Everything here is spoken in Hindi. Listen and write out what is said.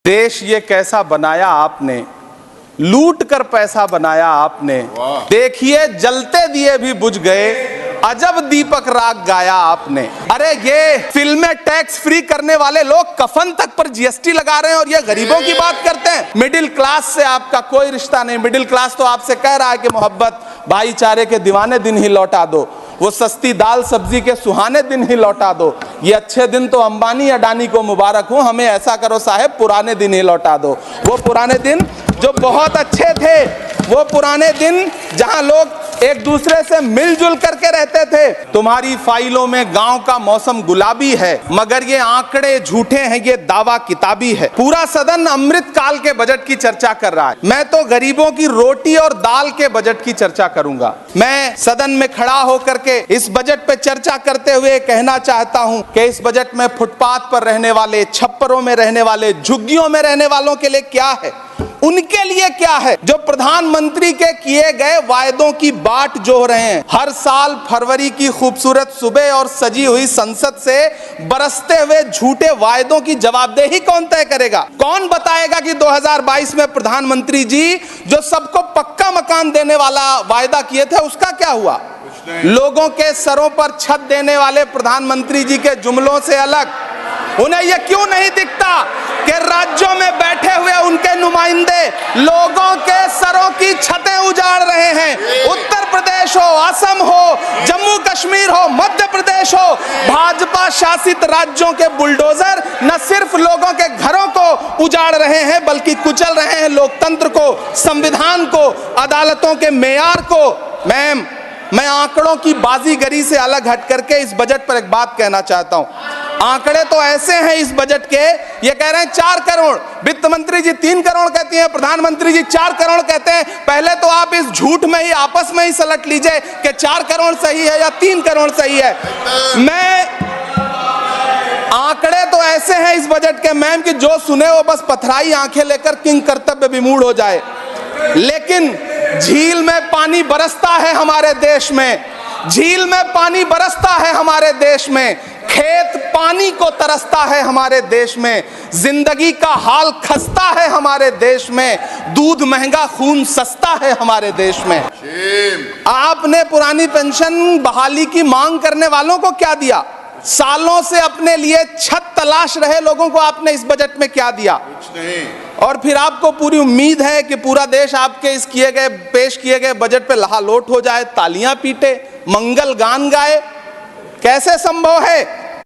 देश ये कैसा बनाया आपने, लूट कर पैसा बनाया आपने। देखिए जलते दिए भी बुझ गए, अजब दीपक राग गाया आपने। अरे ये फिल्में टैक्स फ्री करने वाले लोग कफन तक पर जीएसटी लगा रहे हैं और ये गरीबों की बात करते हैं। मिडिल क्लास से आपका कोई रिश्ता नहीं। मिडिल क्लास तो आपसे कह रहा है कि मोहब्बत भाईचारे के दीवाने दिन ही लौटा दो, वो सस्ती दाल सब्जी के सुहाने दिन ही लौटा दो। ये अच्छे दिन तो अंबानी अडानी को मुबारक हो, हमें ऐसा करो साहब पुराने दिन ही लौटा दो। वो पुराने दिन जो बहुत अच्छे थे, वो पुराने दिन जहां लोग एक दूसरे से मिलजुल करके रहते थे। तुम्हारी फाइलों में गांव का मौसम गुलाबी है, मगर ये आंकड़े झूठे हैं, ये दावा किताबी है। पूरा सदन अमृत काल के बजट की चर्चा कर रहा है, मैं तो गरीबों की रोटी और दाल के बजट की चर्चा करूंगा। मैं सदन में खड़ा होकर के इस बजट पे चर्चा करते हुए कहना चाहता हूं कि इस बजट में फुटपाथ पर रहने वाले, छप्परों में रहने वाले, झुग्गियों में रहने वालों के लिए क्या है, उनके लिए क्या है। जो प्रधानमंत्री के किए गए वायदों की बाट जोह रहे हैं। हर साल फरवरी की खूबसूरत सुबह और सजी हुई संसद से बरसते हुए झूठे वायदों की जवाबदेही कौन तय करेगा? कौन बताएगा कि 2022 में प्रधानमंत्री जी जो सबको पक्का मकान देने वाला वायदा किए थे उसका क्या हुआ? लोगों के सरों पर छत देने वाले प्रधानमंत्री जी के जुमलों से अलग उन्हें यह क्यों नहीं दिखता कि राज्यों में बैठे हुए उनके नुमाइंदे लोगों के सरों की छतें उजाड़ रहे हैं। उत्तर प्रदेश हो, असम हो, जम्मू कश्मीर हो, मध्य प्रदेश हो, भाजपा शासित राज्यों के बुलडोजर न सिर्फ लोगों के घरों को उजाड़ रहे हैं बल्कि कुचल रहे हैं लोकतंत्र को, संविधान को, अदालतों के मेयार को। मैम, मैं आंकड़ों की बाजीगरी से अलग हट करके इस बजट पर एक बात कहना चाहता हूं। आंकड़े तो ऐसे हैं इस बजट के, ये कह रहे हैं 4 करोड़, वित्त मंत्री जी 3 करोड़ कहती हैं, प्रधानमंत्री जी 4 करोड़ कहते हैं। पहले तो आप इस झूठ में ही आपस में ही सलट लीजिए कि 4 करोड़ सही है या 3 करोड़ सही है। आंकड़े तो ऐसे हैं इस बजट के मैम कि जो सुने वो बस पथराई आंखें लेकर किंग कर्तव्य विमूढ़ हो जाए। लेकिन झील में पानी बरसता है हमारे देश में, झील में पानी बरसता है हमारे देश में, खेत पानी को तरसता है हमारे देश में, जिंदगी का हाल खस्ता है हमारे देश में, दूध महंगा खून सस्ता है हमारे देश में। आपने पुरानी पेंशन बहाली की मांग करने वालों को क्या दिया? सालों से अपने लिए छत तलाश रहे लोगों को आपने इस बजट में क्या दिया? कुछ नहीं। और फिर आपको पूरी उम्मीद है कि पूरा देश आपके इस पेश किए गए बजट पे लहालोट हो जाए, तालियां पीटे, मंगल गान गाए। कैसे संभव है?